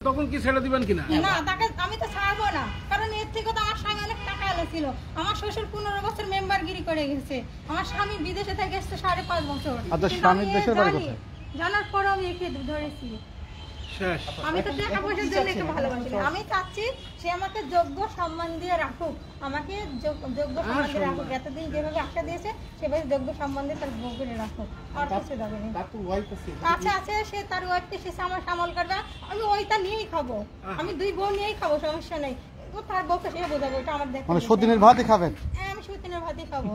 তখন কি ছেড়ে দিবেন কিনা? না, তাকে আমি তো ছাড়বো না, কারণ এর থেকে তো আমার স্বামী অনেক টাকা এসেছিল। আমার শ্বশুর 15 বছর মেম্বারগিরি করে গেছে। আমার স্বামী বিদেশে থেকে এসেছে 5.5 বছর। আচ্ছা, স্বামীর দেশের বাড়ি কোথায়? জানার পরও আমি একে ধরেছি। আমি তো টাকা পয়সার জন্য একে ভালোবাসি না। আমি চাচ্ছি সে আমাকে যোগ্য সম্মান দিয়ে রাখুক, আমাকে যোগ্য সম্মান দিয়ে রাখুক। এতদিন যেভাবে আশা দিয়েছে সেভাবে যোগ্য সম্মান দিয়ে তার বউ করে রাখুক, আর কিছু দেবে না। আচ্ছা আছে, সে তার ওয়াইফকে সে আমার সামল করবে, আমি ওইটা নিয়েই খাবো, আমি 2 বউ নিয়েই খাবো, সমস্যা নেই। ও তার বউকে সে বোঝাবে, ওটা আমার দেখে। মানে সতীনের ভাতই খাবেন? হ্যাঁ, আমি সতীনের ভাতই খাবো।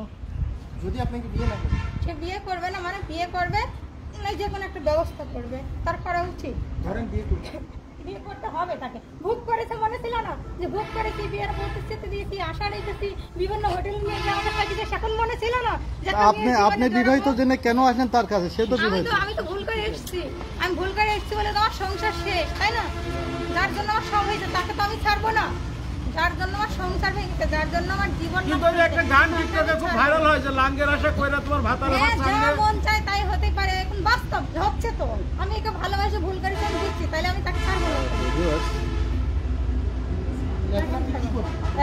যদি আপনাকে বিয়ে না করে? সে বিয়ে করবে না, মানে বিয়ে করবে না, যে কোনো একটা ব্যবস্থা করবে, তার করা উচিত। ধরেন বিয়ে করবে, বিয়ে করতে হবে তাকে। ভোগ করেছে, মনে ছিল না যে ভোগ করেছি, বিয়ের প্রতিশ্রুতি দিয়েছি, আশা রেখেছি, বিভিন্ন হোটেল নিয়ে যাওয়াটা পাঠিয়েছি, এখন মনে ছিল না যে আপনি বিবাহিত জেনে কেন আসেন তার কাছে? সে তো বিবাহিত। আমি তো ভুল করে এসেছি, আমি ভুল করে এসেছি বলে তো আমার সংসার শেষ, তাই না? যার জন্য আমার সব হয়েছে তাকে তো আমি ছাড়বো না, যার জন্য আমার সংসার ভেঙেছে, যার জন্য আমার জীবন। কিন্তু একটা গান টিকটকে খুব ভাইরাল হয় যে লাঙ্গের আশা কইরা তোমার ভাতার ভাত যা সামনে। মন চায় তাই হতে পারে, এখন বাস্তব হচ্ছে তো। আমি একে ভালোবাসে ভুল করেছি, আমি দিচ্ছি, তাহলে আমি তাকে ছাড়বো না।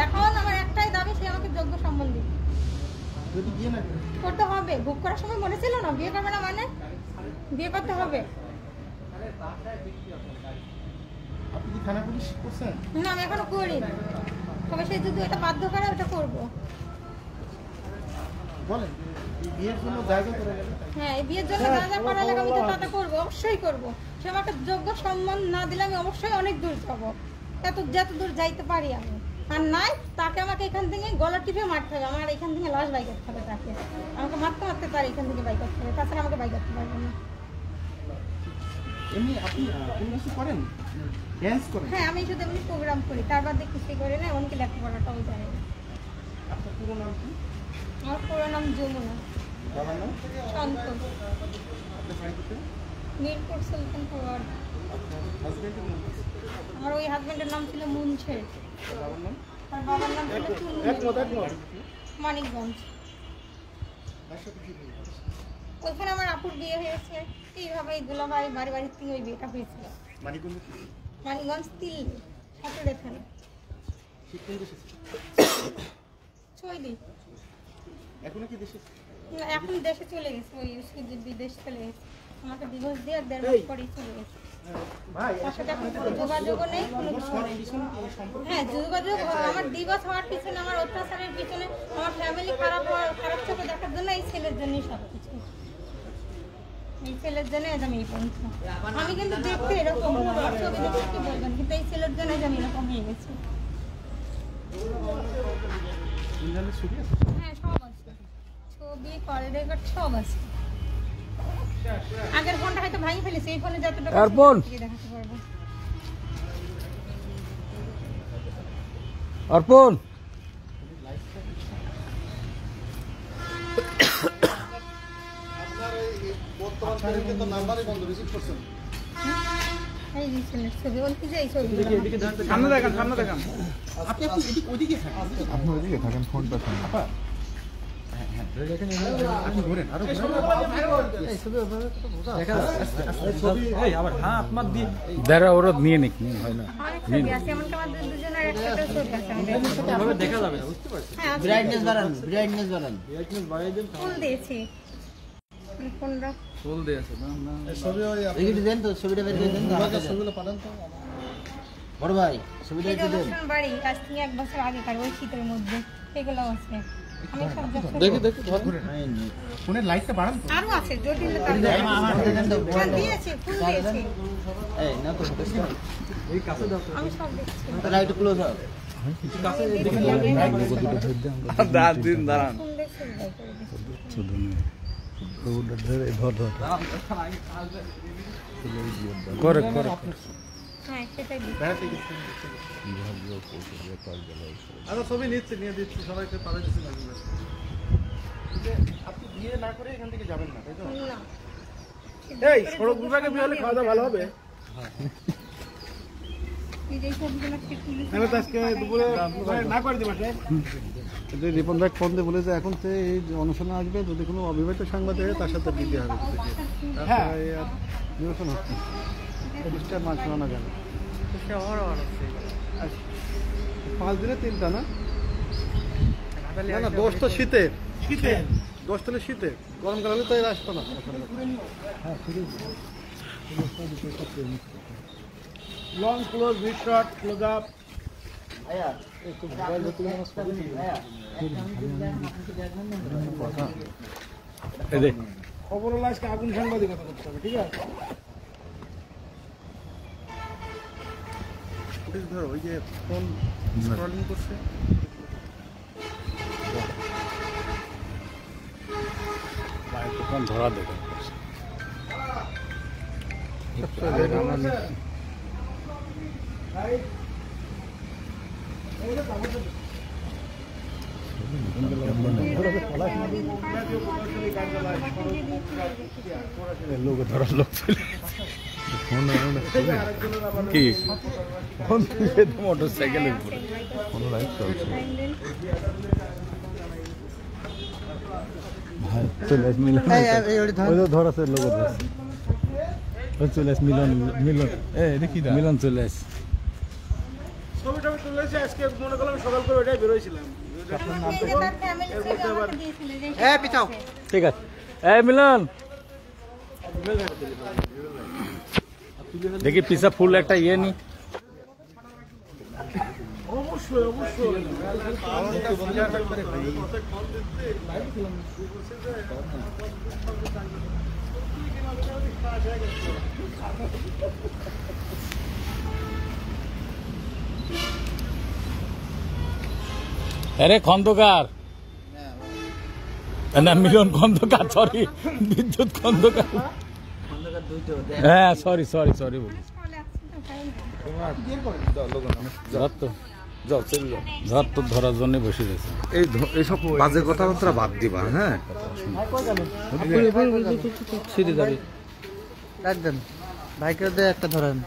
এখন আমার একটাই দাবি, সে আমাকে যোগ্য সম্মান দিবে। যদি বিয়ে না করে? করতে হবে। ভোগ করার সময় মনে ছিল না বিয়ে করবে না, মানে বিয়ে করতে হবে। আপনি কি থানা পুলিশ করছেন? না, আমি এখনো করি না, তবে সে যদি এটা বাধ্য করে ওটা করবো। বলেন বিয়ের জন্য জায়গা করে গেল? হ্যাঁ, এই বিয়ের জন্য যা যা করা লাগে আমি তো তা করবো, অবশ্যই করবো। সে আমাকে যোগ্য সম্মান না দিলে আমি অবশ্যই অনেক দূর যাবো, যত দূর যাইতে পারি আমি। আর নাই, তাকে আমাকে এখান থেকে গলা টিপে মারতে হবে, আমার এখান থেকে লাশ বাই করতে হবে, তাকে আমাকে মারতে পারে, এখান থেকে বাই করতে হবে, তাছাড়া আমাকে বাই করতে পারবে না। এমনি আপনি কোনো কিছু করেন? ড্যান্স করেন? হ্যাঁ, আমি শুধু এমনি প্রোগ্রাম করি, তার বাদে কিছু করি না, এমনকি লেখাপড়াটাও জানি না। আপনার পুরো নাম কি? আমার পুরো নাম যমুনা। বাবার নাম? শান্ত। আপনার বাড়ি কোথায়? মিরপুর সুলতানপুর। আপনার হাজবেন্ডের নাম কি? আমার ওই হাজবেন্ডের নাম ছিল মুনশের, বাবার নাম? তার বাবার নাম ছিল চুনমুনি। মানিকগঞ্জ। তার সাথে কি বিয়ে? ওইখানে আমার আপুর বিয়ে হয়েছে, এইভাবে দুলাভাই বাড়ির থেকে ওই বিয়েটা হয়েছিল। মানিকগঞ্জে কি? মানিকগঞ্জ তিল সাঁতরে থানা। ঠিক কোন দেশে ছিল? চৈলি। এখনো কি দেশে? না, এখন দেশে চলে গেছে, ওই বিদেশ চলে গেছে। আমাকে ডিভোর্স দিয়ে 1.5 মাস পরেই চলে গেছে। ভাই তার সাথে এখন কোনো যোগাযোগও নেই, কোনো কিছু নেই। হ্যাঁ, যোগাযোগ আমার ডিভোর্স হওয়ার পিছনে, আমার অত্যাচারের পিছনে, আমার ফ্যামিলি খারাপ চোখে দেখার জন্য, এই ছেলের জন্যই সব কিছু। এই ছেলের জন্য আজ আমি এই পর্যন্ত। আমি কিন্তু দেখতে এরকম না, ছবি দেখে কি বলবেন, কিন্তু এই ছেলের জন্য আজ আমি এরকম হয়ে গেছি। হ্যাঁ, সব আছে, ছবি, কল রেকর্ড সব আছে। আগের ফোনটা হয়তো ভাঙি ফেলেছি, এই ফোনে যতটা দেখাতে পারবো। অর্পণ, এই যে ছেলের ছবি, ওই যে এই ছবি। সামনে দেখান, সামনে দেখান। আপনি ওদিকে থাকেন। আপনি ওদিকে থাকেন, ফোনটা থাকেন। আপনি ঘোরেন, আরো দাঁড়া, ওরা নিয়ে নিক, হয় না। অনেক ছবি আছে, এমনকি আমাদের দুজনের একটা ছবি আছে, আমি দেখাবো। দেখা যাবে না, বুঝতে পারছেন? হ্যাঁ, ব্রাইটনেস বাড়ান, ব্রাইটনেস বাড়ান। ফুল দিয়েছি, কোনটা ফুল দিয়েছে না? ছবি ওই আপনি দেন তো, ছবিটা বের করে দেন তো, আমাকে ছবিগুলো পাঠান তো। বড় ভাই, ছবিটা একটু দেন। অনুষ্ঠান বাড়ি আজ থেকে 1 বছর আগেকার, ওই শীতের মধ্যে এগুলো আছে। আমি সব দেখি ফোনের লাইটটা বাড়ান তো। আরো আছে, জটিল আমার দেন তো। দিয়েছি, ফুল দিয়েছি। এই না তো, এই কাছে দাও তো। আমি সব দেখছি। লাইট ক্লোজ দাও। কাছে দেখি দিন দাঁড়ান। ফুল দেখছি, লাইট করে দিচ্ছি। করে হ্যাঁ, সেটাই দিচ্ছি। বেড়াতে গেছি। আচ্ছা, ছবি নিচ্ছি, নিয়ে দিচ্ছি, সবাইকে পাঠিয়ে দিচ্ছি। আপনি বিয়ে না করে এখান থেকে যাবেন না, তাই তো? না, এই সড়ক বিভাগে বিয়ে হলে খাওয়া দাওয়া ভালো হবে। এই যে ছবিগুলো ঠিক তুলেছি। আমি তো আজকে দুপুরে না করে দিই মাঠে। রিপন ভাই ফোন দিয়ে বলেছে এখন তো এই যে অনুষ্ঠানে আসবে, যদি কোনো অবিবাহিত সাংবাদিক হয় তার সাথে দিতে হবে। হ্যাঁ, নিরসন হচ্ছে, পুলিশটা মাছ শোনা কেন? 5 দিনে 3টা না? না দোষ তো শীতের, দোষ তাহলে শীতে, গরমকাল হলে তো এর আসতো না। Long close, big shot, close up. খবর হলো আজকে আগুন সাংবাদিকতা করতে হবে, ঠিক আছে? ধরো ওই যে ফোন স্ক্রলিং করছে, ফোন ধরা দেখে লোক ধরার লোক কি ফোন মোটর সাইকেলের উপরে কোনো লাইট চলছে। চলে আস মিলন, ধর আছে লোক ধরছে, চলে আস মিলন, মিলন দেখি মিলন চলে আস। ছবি টবি তুলেছে আজকে, মনে করলাম সকাল করে ওইটাই বেরোইছিলাম। ঠিক আছে, এই মিলন দেখি পিসা ফুল একটা ইয়ে নি। অবশ্যই অবশ্যই আরে খন্দকার না, মিলন খন্দকার, সরি বিদ্যুৎ খন্দকার, হ্যাঁ সরি সরি সরি বলি। ধর তো ধরার জন্য বসে গেছে। এইসব বাজে কথাবার্তা বাদ দিবা, হ্যাঁ? ছিঁড়ে যাবে। একদম ভাইকে একটা ধরেন।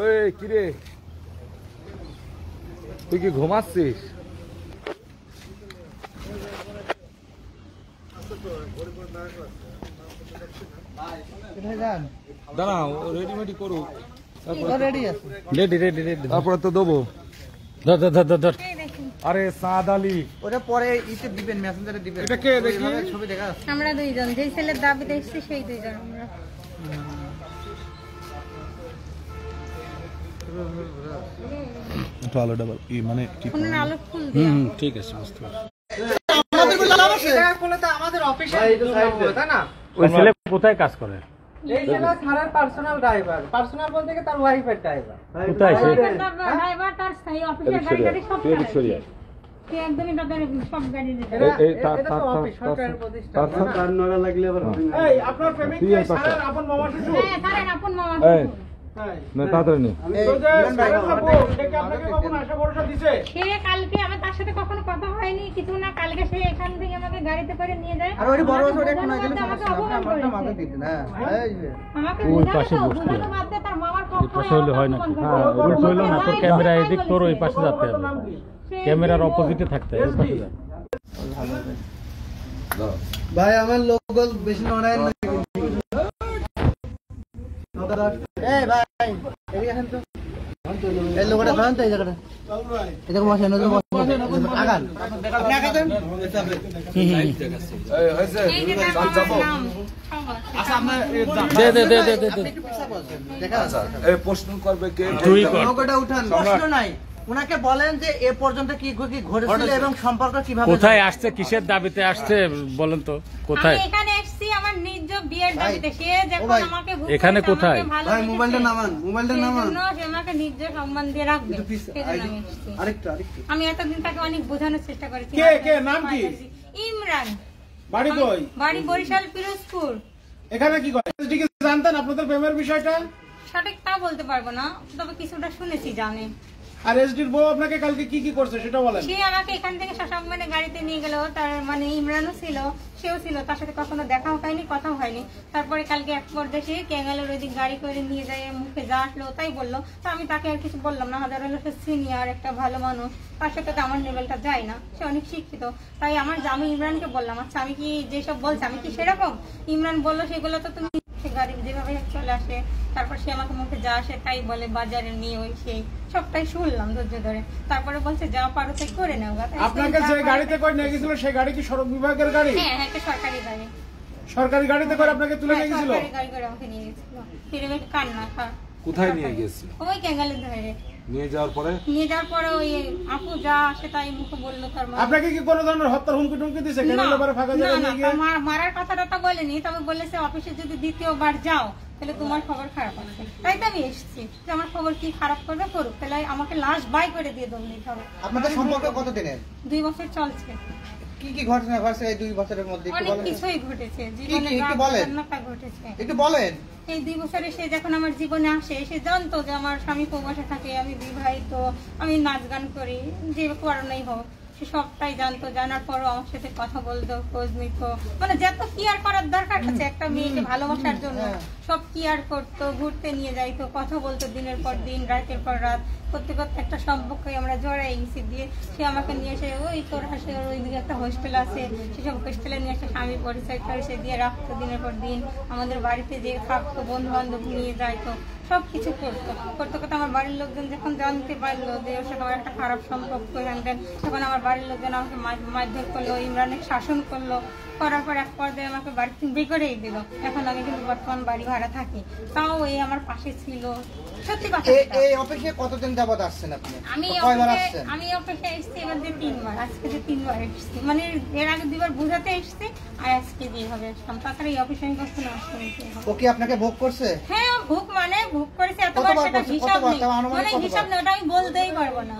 ওই কিরে, তুই কি ঘুমাচ্ছিস? দাঁড়াও, রেডিমেডি করুক, রেডি আছে, রেডি রেডি রেডি। তারপরে তো দেবো। ধর ধর ধর ধর ধর। আরে সাদ আলী, ওটা পরে ইতে দিবেন, মেসেঞ্জারে দিবেন। এটা কে দেখি? ছবি দেখা আমরা দুইজন, যে ছেলের দাবি দেখছি সেই দুইজন আমরা। একটু আলো ডাবল মানে ফোনের আলো ফুল দিয়া। ঠিক আছে, বুঝতে পারছি। আমাদের অফিসে তাই না? ওই ছেলে কোথায় কাজ করে? এই ছেলে থানার পার্সোনাল ড্রাইভার, পার্সোনাল বলতে কি তার ওয়াইফের ড্রাইভার। কোথায় সে? ড্রাইভার তার সেই অফিসের গাড়ি সব চালায়। সে একদমই তাদের সব গাড়ি দিতে। এটা তো অফিস, সরকারের প্রতিষ্ঠান। তার নড়া লাগলে আবার হবে না। এই আপনার প্রেমিক কে? স্যারের আপন মামা শ্বশুর? হ্যাঁ, তার আপন মামা। না তাড়াতাড়ি নে। তো যে স্যারের আপন, সে কি আপনাকে কখনো আশা ভরসা দিছে? সে কালকে আমার তার সাথে কখনো কথা হয়নি, কিছু না। কালকে সে এখান থেকে আমাকে গাড়িতে করে নিয়ে যায়। আর ওই বড় বড় কোনো গেলে আমাকে সমস্যা না, অপমান আপনি আমাকে করেছে। দিতেন। হ্যাঁ এই যে আমাকে ওই পাশে বুঝানো তো, বসতে বুঝানো বাদ দিয়ে তার মামার এই পক্ষ পাশে হলে হয় নাকি? উল্টো হইলো না, তোর ক্যামেরা এদিক, তোর ওই পাশে যেতে হবে, ক্যামেরার অপোজিটে থাকতে হবে, ওই পাশে যা। ভাই আমার লোকাল বেশি নড়ায় না। এই ভাই এদিকে আসেন তো। এই লোকটা ধরেন তো, এই জায়গাটা। এই জায়গা বসেন, ওই জায়গা বসেন। আগান। আপনি আগান দেন। এই হয়েছে, এই যে তার যাবো। মামার নাম সব আছে। দে দে দে দে দে দে। দেখা আছে। এই প্রশ্ন করবে কে? তুই কর। লোকটা উঠান, প্রশ্ন নাই। উনাকে বলেন যে এ পর্যন্ত কি কি ঘটেছিল এবং সম্পর্ক কিভাবে। কোথায় আসছে, কিসের দাবিতে আসছে বলেন তো? কোথায়? আমি এখানে এসেছি আমার নিজ বিয়ের দাবিতে। সে যখন ভাই, আমাকে এখানে কোথায়? ভাই মোবাইলটা নামান, মোবাইলটা নামান। সে আমাকে নিজ সম্মান দিয়ে রাখবে। সেজন্য আমি এসেছি। আরেকটা আমি এতদিন তাকে অনেক বোঝানোর চেষ্টা করেছি। কে, কে, নাম কি? ইমরান। বাড়ি কই? বাড়ি বরিশাল পিরোজপুর। এখানে কি করে? ঠিক জানতেন আপনাদের প্রেমের বিষয়টা? সঠিক তা বলতে পারবো না, তবে কিছুটা শুনেছি, জানে। আর এসডির বউ আপনাকে কালকে কি কি করছে সেটা বলেন। সে আমাকে এখান থেকে শশাঙ্ক গাড়িতে নিয়ে গেল, তার মানে ইমরানও ছিল, সেও ছিল, তার সাথে কখনো দেখাও হয়নি, কথাও হয়নি। তারপরে কালকে এক পর্যায়ে সে ক্যাঙ্গালোর ওই দিক গাড়ি করে নিয়ে যায়, মুখে যা আসলো তাই বললো। তো আমি তাকে আর কিছু বললাম না, হাজার হলো সে সিনিয়র একটা ভালো মানুষ, তার সাথে তো আমার লেভেলটা যায় না, সে অনেক শিক্ষিত। তাই আমি ইমরানকে বললাম, আচ্ছা আমি কি যেসব বলছি আমি কি সেরকম? ইমরান বললো সেগুলো তো তুমি, সে গাড়ি যেভাবে চলে আসে, তারপর সে আমাকে মুখে যা আসে তাই বলে, বাজারে নিয়ে ওই সেই সবটাই শুনলাম ধৈর্য ধরে। তারপরে বলছে যা পারো তাই করে নেও। আপনাকে যে গাড়িতে করে নিয়ে গেছিল সেই গাড়ি কি সড়ক বিভাগের গাড়ি? হ্যাঁ, একটা সরকারি গাড়ি। সরকারি গাড়িতে করে আপনাকে তুলে নিয়ে গেছিল? সরকারি গাড়ি করে আমাকে নিয়ে গেছিল। ফিরে কান্না। কোথায় নিয়ে গেছিল? ওই ক্যাঙ্গালের ধরে নিয়ে যাওয়ার পরে ওই আপু যা আসে তাই মুখে বললো। তার আপনাকে কি কোনো ধরনের হত্যার হুমকি টুমকি দিয়েছে? ফাঁকা জায়গায় নিয়ে গিয়ে মারার কথাটা বলেনি, তবে বলেছে অফিসে যদি দ্বিতীয়বার যাও তাহলে তোমার খবর খারাপ আছে। তাই তো আমি এসেছি যে আমার খবর কি খারাপ করবে করুক, তাহলে আমাকে লাশ বাই করে দিয়ে দম নিতে হবে। আপনাদের সম্পর্ক কত দিনের? 2 বছর চলছে। কি কি ঘটনা ঘটছে এই 2 বছরের মধ্যে একটু অনেক বলেন? কিছুই ঘটেছে জীবনে, ঘটেছে। একটু বলেন। এই 2 বছরে সে যখন আমার জীবনে আসে, সে জানতো যে আমার স্বামী প্রবাসে থাকে, আমি বিবাহিত, আমি নাচ গান করি, যে কারণেই হোক সে সবটাই জানতো। জানার পরও আমার সাথে কথা বলতো, খোঁজ নিত, মানে যত কেয়ার করার দরকার আছে একটা মেয়েকে ভালোবাসার জন্য সব কেয়ার করতো, ঘুরতে নিয়ে যাইতো, কথা বলতো দিনের পর দিন, রাতের পর রাত। করতে করতে একটা সম্পর্কে আমরা জড়াই গেছি। দিয়ে সে আমাকে নিয়ে এসে ওই তোর হাসে ওইদিকে একটা হোস্টেল আছে, সেসব হোস্টেলে নিয়ে এসে স্বামী পরিচয় করে সে দিয়ে রাখতো দিনের পর দিন। আমাদের বাড়িতে যে থাকতো, বন্ধু বান্ধব নিয়ে যাইতো, সব কিছু করতো। করতে করতে আমার বাড়ির লোকজন যখন জানতে পারলো যে ওর সাথে আমার একটা খারাপ সম্পর্ক, তখন আমার বাড়ির লোকজন আমাকে মারধর করলো, ইমরানের শাসন করলো। করার পর এক পর্যায়ে আমাকে বাড়ি থেকে বের করেই দিল। এখন আমি কিন্তু বর্তমান বাড়ি ভাড়া থাকি, তাও এই আমার পাশে ছিল। সত্যি কথা। এই অফিসে কতদিন যাবত আসছেন আপনি? আমি অফিসে এসেছি এবার যে 3 বার, আজকে যে 3 বার এসেছি, মানে এর আগে 2 বার বুঝাতে এসেছি, আর আজকে যেভাবে আসলাম। তাছাড়া এই অফিসে আমি কখনো আসতে। ও কি আপনাকে ভোগ করছে? হ্যাঁ, ভোগ করেছে এতবার, সেটা হিসাব নেই, মানে হিসাব নেই, ওটা আমি বলতেই পারবো না।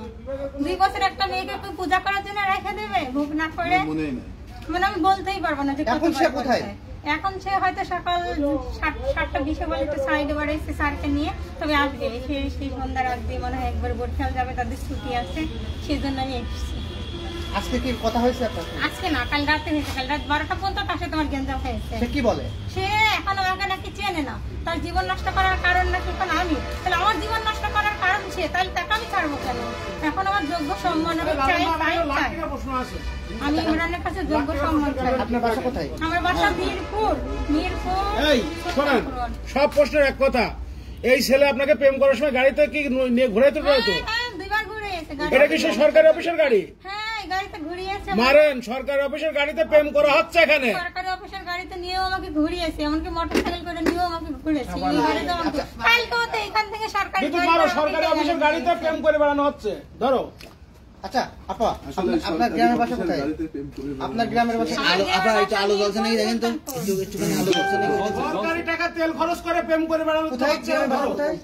2 বছর একটা মেয়েকে পূজা করার জন্য রেখে দেবে ভোগ না করে? মানে আমি বলতেই পারবো না যে এখন সে কোথায়। এখন সে হয়তো সকাল 7:20 বলে একটু সাইডে বাড়াইছে স্যারকে নিয়ে, তবে আসবে সেই সন্ধ্যার আগে মনে হয় একবার বরিশাল যাবে, তাদের ছুটি আছে, সেই জন্য আমি এসেছি। আজকে কি কথা হয়েছে আপনার? আজকে না, কাল রাতে হয়েছে। কাল রাত 12টা পর্যন্ত তার সাথে আমার গেঞ্জাম হয়েছে। সে কি বলে? সে এখন আমাকে নাকি চেনে না, তার জীবন নষ্ট করার কারণ নাকি এখন আমি। তাহলে আমার জীবন নষ্ট করার কারণ সে, তাহলে তাকে আমি ছাড়বো কেন? এখন আমার যোগ্য সম্মান আমি চাই। আমি ইমরানের কাছে যোগ্য সম্মান চাই। আপনার বাসা কোথায়? আমার বাসা মিরপুর। এই শোনেন, সব প্রশ্নের এক কথা, এই ছেলে আপনাকে প্রেম করার সময় গাড়িতে কি নিয়ে ঘুরাইতে ঘুরাইতো? হ্যাঁ, 2 বার ঘুরিয়েছে। এটা কি সে সরকারি অফিসের গাড়ি? হ্যাঁ, এই গাড়িতে ঘুরিয়েছে। মারেন, সরকারি অফিসের গাড়িতে প্রেম করা হচ্ছে এখানে? সরকারি অফিসের গাড়িতে নিয়েও আমাকে ঘুরিয়েছে, এমনকি মোটরসাইকেল করে নিয়েও আমাকে ঘুরেছে। এই গাড়িতে আমাকে কালকেও তো এখান থেকে সরকারি সরকারি অফিসের গাড়িতে প্রেম করে বেড়ানো হচ্ছে। ধরো আচ্ছা আপা, আপনার গ্রামের বাসা কোথায়? আপনার গ্রামের বাসা আপা একটু আলো জ্বলছে নাকি দেখেন তো, একটুখানি আলো জ্বলছে নাকি? সরকারি টাকা তেল খরচ করে প্রেম করে বেড়ানো কোথায় গ্রামের বাসা কোথায়?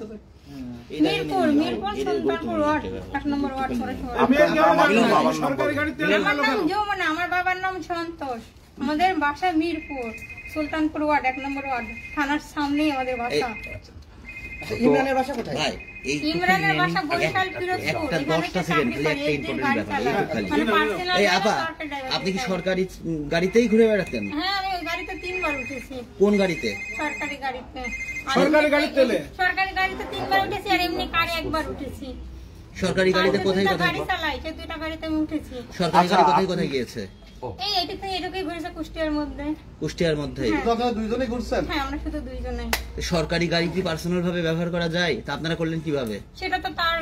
মিরপুর সুলতানপুর ওয়ার্ড 1 নম্বর ওয়ার্ড। আমি সরকারি গাড়ি তেল আমার নাম যমুনা, আমার বাবার নাম সন্তোষ। আমাদের বাসা মিরপুর সুলতানপুর ওয়ার্ড 1 নম্বর ওয়ার্ড, থানার সামনেই আমাদের বাসা। ইমরানের বাসা কোথায়? ইমরানের বাসা বরিশাল পিরোজপুর। একটা 10টা সেকেন্ড একটা ইম্পর্টেন্ট ব্যাপার। এই আপা, আপনি কি সরকারি গাড়িতেই ঘুরে বেড়াতেন? হ্যাঁ, আমি ওই গাড়িতে 3 বার উঠেছি। কোন গাড়িতে? সরকারি গাড়িতে। সরকারি গাড়ি তেলে? সরকারি গাড়িতে 3 বার উঠেছি, আর এমনি কারে 1 বার উঠেছি। সরকারি গাড়িতে কোথায় কোথায়? গাড়ি চালাই, সে 2টা গাড়িতে আমি উঠেছি। সরকারি গাড়ি কোথায় কোথায় গিয়েছে? এই এটুকুই ঘুরেছে কুষ্টিয়ার মধ্যে। কুষ্টিয়ার মধ্যে? আপনারা দুইজনেই ঘুরছেন? হ্যাঁ, আমরা শুধু 2 জনেই। সরকারি গাড়ি কি পার্সোনাল ভাবে ব্যবহার করা যায়? তা আপনারা করলেন কিভাবে? সেটা তো তার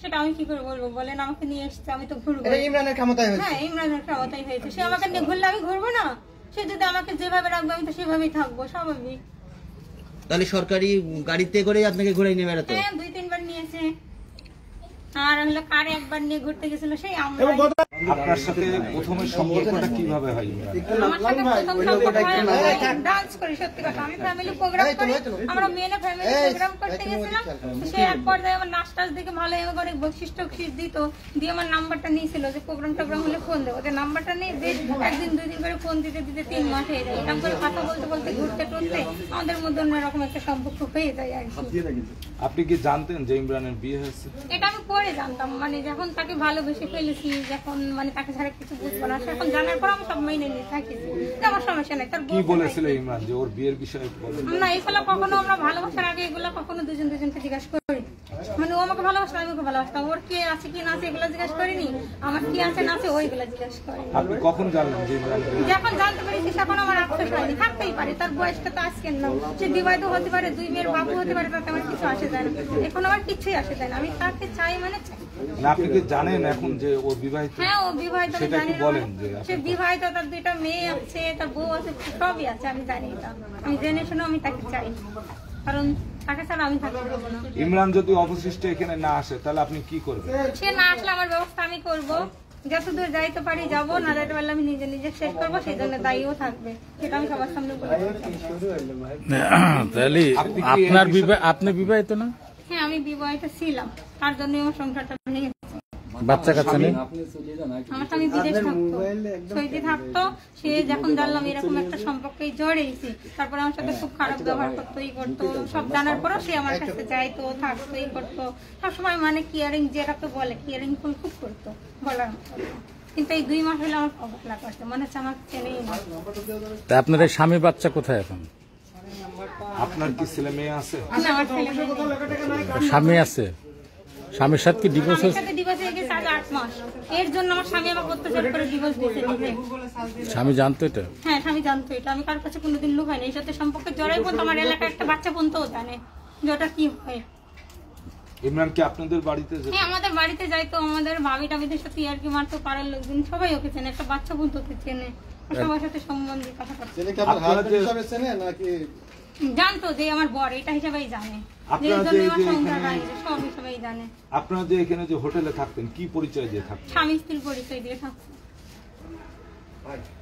সেটা আমি কি করে বলবো বলেন? আমাকে নিয়ে এসেছে, আমি তো ঘুরবো। এটা ইমরানের ক্ষমতায় হয়েছে। হ্যাঁ, ইমরানের ক্ষমতাই হয়েছে। সে আমাকে নিয়ে ঘুরলে আমি ঘুরবো না? সে যদি আমাকে যেভাবে রাখবে আমি তো সেভাবেই থাকবো, স্বাভাবিক। তাহলে সরকারি গাড়িতে করে আপনাকে ঘুরে নিয়ে বেড়াতো? হ্যাঁ, 2-3 বার নিয়েছে। আর হলো কারে 1 বার নিয়ে ঘুরতে গেছিল, সেই আমরা। আপনার সাথে প্রথমে সম্পর্কটা কিভাবে হয়? আমার সাথে প্রথম সম্পর্ক হয় ডান্স করি। সত্যি কথা, আমি ফ্যামিলি প্রোগ্রাম করি, আমরা মেনে ফ্যামিলি প্রোগ্রাম করতে গেছিলাম। সে এক পর্যায়ে আমার নাচ টাচ দেখে ভালো আমাকে অনেক বৈশিষ্ট্য দিত, দিয়ে আমার নাম্বারটা নিয়েছিল যে প্রোগ্রাম টোগ্রাম হলে ফোন দেবো। যে নাম্বারটা নিয়ে যে 1 দিন 2 দিন করে ফোন দিতে দিতে 3 মাস হয়ে যায়। এরকম করে কথা বলতে বলতে ঘুরতে টুরতে আমাদের মধ্যে অন্যরকম একটা সম্পর্ক হয়ে যায় আর কি। আপনি কি জানতেন যে ইমরানের বিয়ে হয়েছে? এটা আমি পরে জানতাম, মানে যখন তাকে ভালোবেসে ফেলেছি, যখন মানে তাকে ছাড়া কিছু বুঝবো না, এখন জানার পর আমি সব মেনে নিয়ে থাকিছি, আমার সমস্যা নাই। তার কি বলেছিল ইমরান যে ওর বিয়ের বিষয়ে বলেন? না, এগুলো কখনো আমরা ভালোবাসার আগে এগুলো কখনো দুজনকে জিজ্ঞাসা করি, মানে ও আমাকে ভালোবাসতো, আমি ওকে ভালোবাসতাম, ওর কে আছে কি না আছে এগুলো জিজ্ঞাসা করিনি, আমার কি আছে না আছে ওইগুলো জিজ্ঞাসা করি। আপনি কখন জানলেন যে ইমরান যখন জানতে পেরেছি তখন আমার আফসোস হয়নি, থাকতেই পারে, তার বয়সটা তো আজকের না, সে বিবাহিত হতে পারে, 2 মেয়ের বাবু হতে পারে, তাতে আমার কিছু আসে যায় না, এখন আমার কিছুই আসে যায় না, আমি তাকে চাই মানে চাই। না, আপনি কি জানেন এখন যে ও বিবাহিত? হ্যাঁ, ও বিবাহিত, আমি সেটা জানি কি না, বলেন যে সে বিবাহিত, তার 2টা মেয়ে আছে, তার বউ আছে, সবই আছে, আমি জানি এটা, আমি জেনে শুনে আমি তাকে চাই, কারণ তাকে ছাড়া আমি থাকতে পারবো না। ইমরান যদি অবশিষ্ট এখানে না আসে তাহলে আপনি কি করবেন? সে না আসলে আমার ব্যবস্থা আমি করবো, যতদূর যাইতে পারি যাবো, না যাইতে পারলে আমি নিজে নিজে শেষ করবো, সেই জন্য দায়ীও থাকবে, সেটা আমি সবার সামনে বলে তাহলে আপনি বিবাহিত না? হ্যাঁ, আমি বিবাহিত ছিলাম, তার জন্য আমার সংসারটা ভেঙে গেছে। বাচ্চা কাচ্চা নেই? আমার স্বামী বিদেশ থাকতো, সৌদি থাকতো, সে যখন জানলাম এরকম একটা সম্পর্কে জড়িয়েছি, তারপরে আমার সাথে খুব খারাপ ব্যবহার করতো, ই করতো, সব জানার পরও সে আমার কাছে যাইতো, থাকতো, ই করতো, সবসময় মানে কেয়ারিং, যেটা তো বলে কেয়ারিং ফুল খুব করতো, বলার মতো। কিন্তু এই 2 মাস হলে আমার অবহেলা করছে, মনে হচ্ছে আমার চেনেই না। তা আপনার এই স্বামী বাচ্চা কোথায় এখন? আপনার কি ছেলে মেয়ে আছে? আমার ছেলে মেয়ে নেই। স্বামী আছে? স্বামীর সাথে কি ডিভোর্স স্বামীর হয়েছে? সাথে ডিভোর্স হয়ে গেছে আজ 8 মাস, এর জন্য আমার স্বামী আমাকে অত্যাচার করে ডিভোর্স দিয়েছে নিজে। স্বামী জানতো এটা? হ্যাঁ, স্বামী জানতো এটা, আমি কার কাছে কোনোদিন লুকাইনি, এর সাথে সম্পর্কে জড়াই পর্যন্ত আমার এলাকায় একটা বাচ্চা পর্যন্তও জানে যে ওটা কি হয়। ইমরান কি আপনাদের বাড়িতে যেত? হ্যাঁ, আমাদের বাড়িতে যাইতো, আমাদের ভাবি টাবিদের সাথে আর কি মারতো, পাড়ার লোকজন সবাই ওকে চেনে, একটা বাচ্চা পর্যন্ত ওকে চেনে, সবার সাথে সম্বন্ধে কথা বলতো, ছেলে কি আপনার হাজবেন্ড হিসাবে চেনে নাকি? জানতো যে আমার বর এটা হিসাবেই জানে, যে আপনারা জন্য যে আমার সংসার এখানে- ভাঙছে, সব হিসাবেই জানে। আপনারা যে এখানে যে হোটেলে থাকতেন কি পরিচয় দিয়ে থাকতেন? স্বামী স্ত্রীর পরিচয় দিয়ে থাকতো।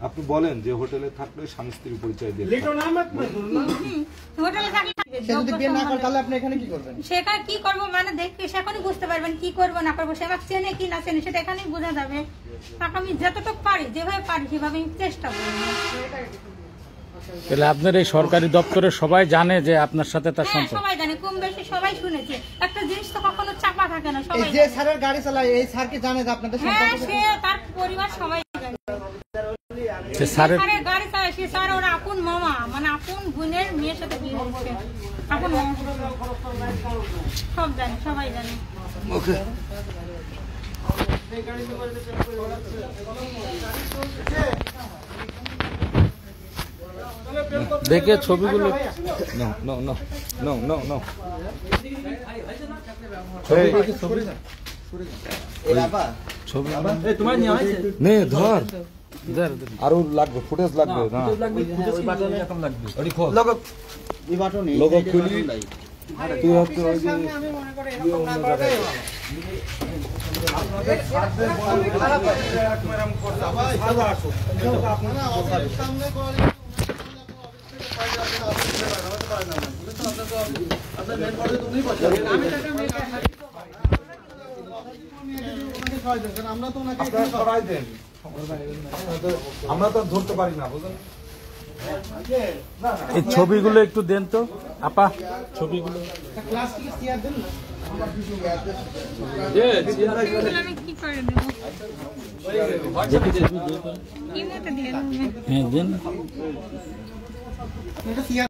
আপনি বলেন যে হোটেলে থাকলে স্বামী স্ত্রীর পরিচয় দিয়ে লিটন আহমেদ হোটেলে থাকলে সে যদি বিয়ে না করে তাহলে আপনি এখানে কি করবেন? সেটা কি করবো মানে দেখে সেখানে বুঝতে পারবেন কি করবো না করবো, সে আমাকে চেনে কি না চেনে সেটা এখানেই বোঝা যাবে। তাকে আমি যতটুকু পারি, যেভাবে পারি সেভাবে আমি চেষ্টা করি। তাহলে আপনার এই সরকারি দপ্তরে সবাই জানে যে আপনার সাথে তার হ্যাঁ, সম্পর্ক? সবাই জানে, কম বেশি সবাই শুনেছে, একটা জিনিস তো কখনো চাপা থাকে না, এই সবাই যে জানে। স্যারের গাড়ি চালায় এই স্যার কি জানে যে আপনাদের হ্যাঁ, সম্পর্ক? সে তার পরিবার সবাই জানে। সে স্যারের স্যারের গাড়ি চালায়, সে স্যার ওরা আপন মামা, মানে আপন বোনের মেয়ের সাথে বিয়ে হচ্ছে, আপন মামা, সব জানে, সবাই জানে। দেখে ছবিগুলো no no no no no no ছবি নে ধর ধর, আরো লাগবে ফুটেজ লাগবে না এই বাটনে লোগো খুলি তুই হচ্ছে ওই যে আমি মনে করি এরকম না করে সামনে করে আপনার মেন পড়ে তুমি আমরা তো ওনাকে আপনারা সরাই দেন আমরা তো আর ধরতে পারি না বুঝলেন এই ছবিগুলো একটু দেন তো আপা, ছবিগুলো ক্লাস কি চেয়ার দেন না এগুলো আমি কি করে দেবো? কি মতো দিয়ে দেবো? হ্যাঁ দেন। এটা চেয়ার